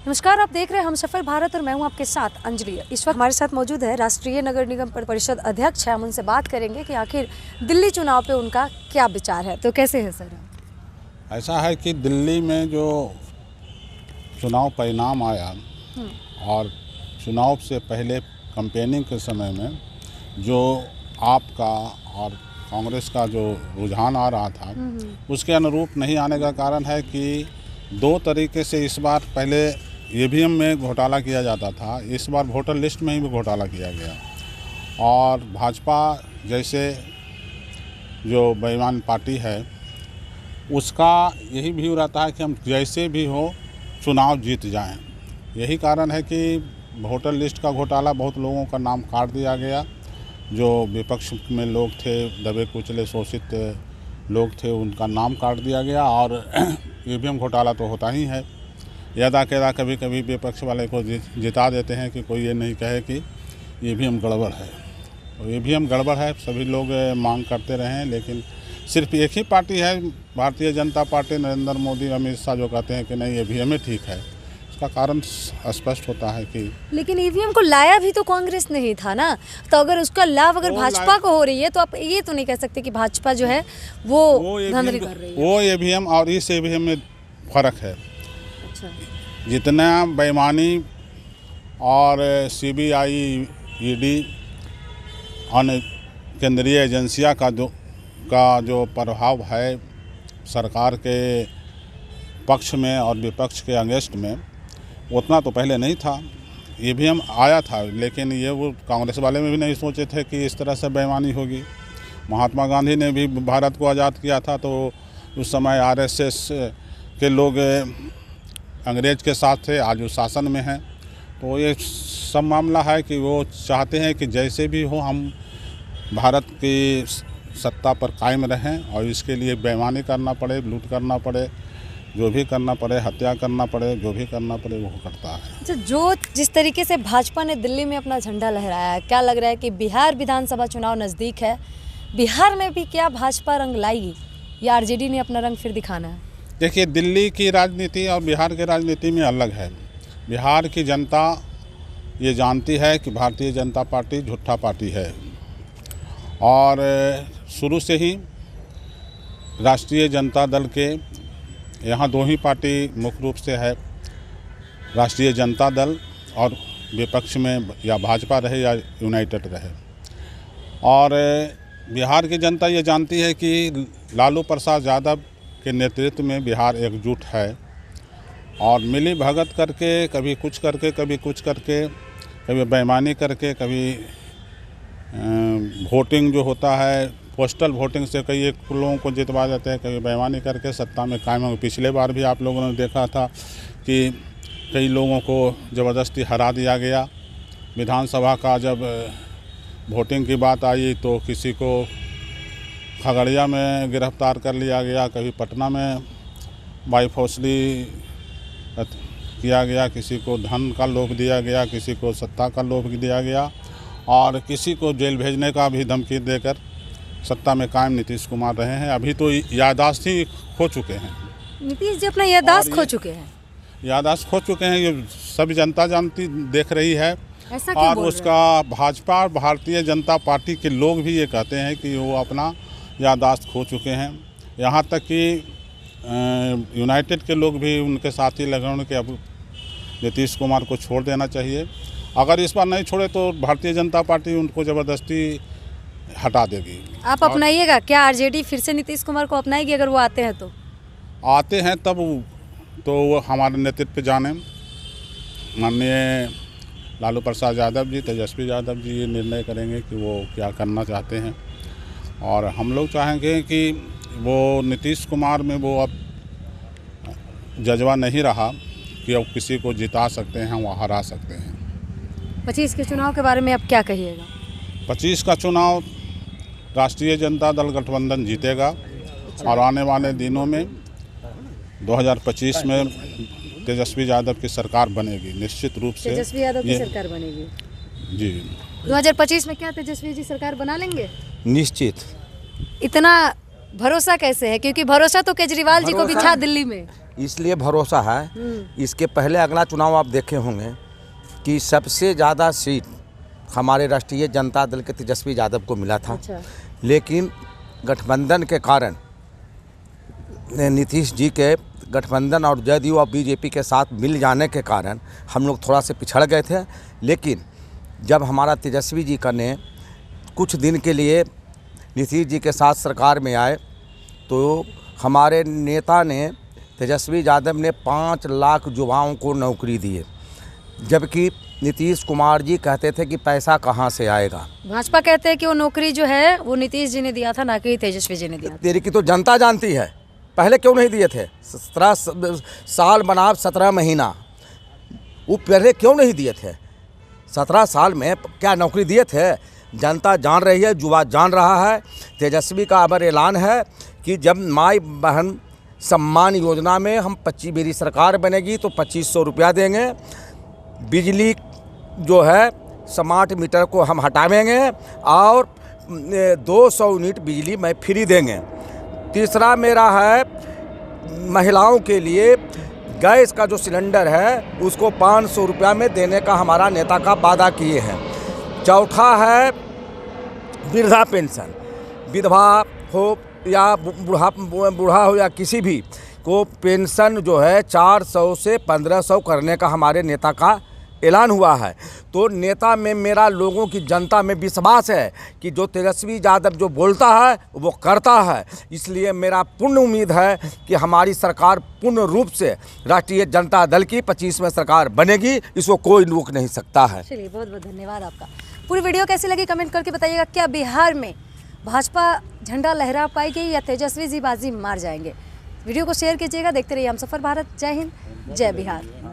नमस्कार, आप देख रहे हैं हम सफल भारत और मैं हूं आपके साथ अंजलि। इस वक्त हमारे साथ मौजूद है राष्ट्रीय नगर निगम परिषद अध्यक्ष है। हम उनसे बात करेंगे कि आखिर दिल्ली चुनाव पे उनका क्या विचार है। तो कैसे है सर? ऐसा है कि दिल्ली में जो चुनाव परिणाम आया और चुनाव से पहले कैंपेनिंग के समय में जो आपका और कांग्रेस का जो रुझान आ रहा था उसके अनुरूप नहीं आने का कारण है कि दो तरीके से इस बार पहले ईवीएम में घोटाला किया जाता था, इस बार वोटर लिस्ट में ही भी घोटाला किया गया। और भाजपा जैसे जो बेईमान पार्टी है उसका यही व्यू रहता है कि हम जैसे भी हो चुनाव जीत जाएं। यही कारण है कि वोटर लिस्ट का घोटाला, बहुत लोगों का नाम काट दिया गया। जो विपक्ष में लोग थे, दबे कुचले शोषित लोग थे, उनका नाम काट दिया गया। और ईवीएम घोटाला तो होता ही है। यदा कदा कभी कभी विपक्ष वाले को जिता देते हैं कि कोई ये नहीं कहे कि ईवीएम गड़बड़ है। तो ईवीएम गड़बड़ है सभी लोग मांग करते रहे हैं, लेकिन सिर्फ एक ही पार्टी है, भारतीय जनता पार्टी, नरेंद्र मोदी, अमित शाह, जो कहते हैं कि नहीं ईवीएम ठीक है। इसका कारण स्पष्ट होता है कि लेकिन ईवीएम को लाया भी तो कांग्रेस ने ही था ना। तो अगर उसका लाभ अगर भाजपा को हो रही है तो आप ये तो नहीं कह सकते कि भाजपा जो है वो धांधली कर रही है। वो ईवीएम और इस ईवीएम में फर्क है। अच्छा। जितना बेईमानी और सीबीआई, ईडी, अन्य केंद्रीय एजेंसियां का जो प्रभाव है सरकार के पक्ष में और विपक्ष के अगेंस्ट में, उतना तो पहले नहीं था। ईवीएम आया था, लेकिन ये वो कांग्रेस वाले में भी नहीं सोचे थे कि इस तरह से बेईमानी होगी। महात्मा गांधी ने भी भारत को आज़ाद किया था, तो उस समय आरएसएस के लोग अंग्रेज के साथ थे, आज वो शासन में हैं। तो ये सब मामला है कि वो चाहते हैं कि जैसे भी हो हम भारत की सत्ता पर कायम रहें, और इसके लिए बेईमानी करना पड़े, लूट करना पड़े, जो भी करना पड़े, हत्या करना पड़े, जो भी करना पड़े वो करता है। अच्छा, जो जिस तरीके से भाजपा ने दिल्ली में अपना झंडा लहराया है, क्या लग रहा है कि बिहार विधानसभा चुनाव नज़दीक है, बिहार में भी क्या भाजपा रंग लाएगी या आरजेडी ने अपना रंग फिर दिखाना है? देखिए, दिल्ली की राजनीति और बिहार की राजनीति में अलग है। बिहार की जनता ये जानती है कि भारतीय जनता पार्टी झूठा पार्टी है, और शुरू से ही राष्ट्रीय जनता दल के यहाँ दो ही पार्टी मुख्य रूप से है, राष्ट्रीय जनता दल, और विपक्ष में या भाजपा रहे या यूनाइटेड रहे। और बिहार की जनता ये जानती है कि लालू प्रसाद यादव के नेतृत्व में बिहार एकजुट है, और मिली भगत करके, कभी कुछ करके, कभी कुछ करके, कभी बेईमानी करके, कभी वोटिंग जो होता है पोस्टल वोटिंग से कई एक लोगों को जितवा देते हैं, कभी बेईमानी करके सत्ता में कायम हो। पिछले बार भी आप लोगों ने देखा था कि कई लोगों को ज़बरदस्ती हरा दिया गया। विधानसभा का जब वोटिंग की बात आई तो किसी को खगड़िया में गिरफ्तार कर लिया गया, कभी पटना में बाईफोर्सली किया गया, किसी को धन का लोभ दिया गया, किसी को सत्ता का लोभ दिया गया, और किसी को जेल भेजने का भी धमकी देकर सत्ता में कायम नीतीश कुमार रहे हैं। अभी तो याददाश्त ही खो चुके हैं। नीतीश जी अपना याददाश्त खो चुके हैं। याददाश्त खो चुके हैं, ये सभी जनता जानती देख रही है। ऐसा क्यों और बोल उसका भाजपा और भारतीय जनता पार्टी के लोग भी ये कहते हैं कि वो अपना याददाश्त खो चुके हैं। यहाँ तक कि यूनाइटेड के लोग भी उनके साथी लगे हैं कि अब नीतीश कुमार को छोड़ देना चाहिए। अगर इस बार नहीं छोड़े तो भारतीय जनता पार्टी उनको ज़बरदस्ती हटा देगी। आप अपनाइएगा क्या? आरजेडी फिर से नीतीश कुमार को अपनाएगी अगर वो आते हैं तो? आते हैं तब तो वो हमारे नेतृत्व पे जाने, माननीय लालू प्रसाद यादव जी, तेजस्वी यादव जी ये निर्णय करेंगे कि वो क्या करना चाहते हैं। और हम लोग चाहेंगे कि वो नीतीश कुमार में वो अब जज्बा नहीं रहा कि अब किसी को जिता सकते हैं, वो हरा सकते हैं। 25 के चुनाव के बारे में आप क्या कहिएगा? 25 का चुनाव राष्ट्रीय जनता दल गठबंधन जीतेगा, और आने वाले दिनों में 2025 में तेजस्वी यादव की सरकार बनेगी, निश्चित रूप से तेजस्वी यादव की सरकार बनेगी जी। 2025 में क्या तेजस्वी जी सरकार बना लेंगे? निश्चित। इतना भरोसा कैसे है? क्योंकि भरोसा तो केजरीवाल जी को भी था दिल्ली में। इसलिए भरोसा है। इसके पहले अगला चुनाव आप देखे होंगे कि सबसे ज़्यादा सीट हमारे राष्ट्रीय जनता दल के तेजस्वी यादव को मिला था। अच्छा। लेकिन गठबंधन के कारण, नीतीश जी के गठबंधन और जदयू और बीजेपी के साथ मिल जाने के कारण हम लोग थोड़ा से पिछड़ गए थे। लेकिन जब हमारा तेजस्वी जी का ने कुछ दिन के लिए नीतीश जी के साथ सरकार में आए तो हमारे नेता ने, तेजस्वी यादव ने 5 लाख युवाओं को नौकरी दी, जबकि नीतीश कुमार जी कहते थे कि पैसा कहाँ से आएगा। भाजपा कहते हैं कि वो नौकरी जो है वो नीतीश जी ने दिया था, ना कि तेजस्वी जी ने दिया था। तेरी की तो जनता जानती है, पहले क्यों नहीं दिए थे? 17 साल बनाम 17 महीना, वो पहले क्यों नहीं दिए थे? 17 साल में क्या नौकरी दिए थे? जनता जान रही है, युवा जान रहा है। तेजस्वी का अमर ऐलान है कि जब माई बहन सम्मान योजना में हम 25 मेरी सरकार बनेगी तो 2500 रुपया देंगे। बिजली जो है स्मार्ट मीटर को हम हटावेंगे और 200 यूनिट बिजली में फ्री देंगे। तीसरा मेरा है महिलाओं के लिए गैस का जो सिलेंडर है उसको 500 रुपया में देने का हमारा नेता का वादा किए हैं। चौथा है वृद्धा पेंशन, विधवा हो या बूढ़ा हो या किसी भी को पेंशन जो है 400 से 1500 करने का हमारे नेता का ऐलान हुआ है। तो नेता में मेरा, लोगों की, जनता में विश्वास है कि जो तेजस्वी यादव जो बोलता है वो करता है। इसलिए मेरा पूर्ण उम्मीद है कि हमारी सरकार पूर्ण रूप से राष्ट्रीय जनता दल की 25वें सरकार बनेगी, इसको कोई रोक नहीं सकता है। चलिए, बहुत बहुत धन्यवाद आपका। पूरी वीडियो कैसी लगी कमेंट करके बताइएगा। क्या बिहार में भाजपा झंडा लहरा पाएगी या तेजस्वी जी बाजी मार जाएंगे? वीडियो को शेयर कीजिएगा। देखते रहिए हमसफर भारत। जय हिंद, जय बिहार।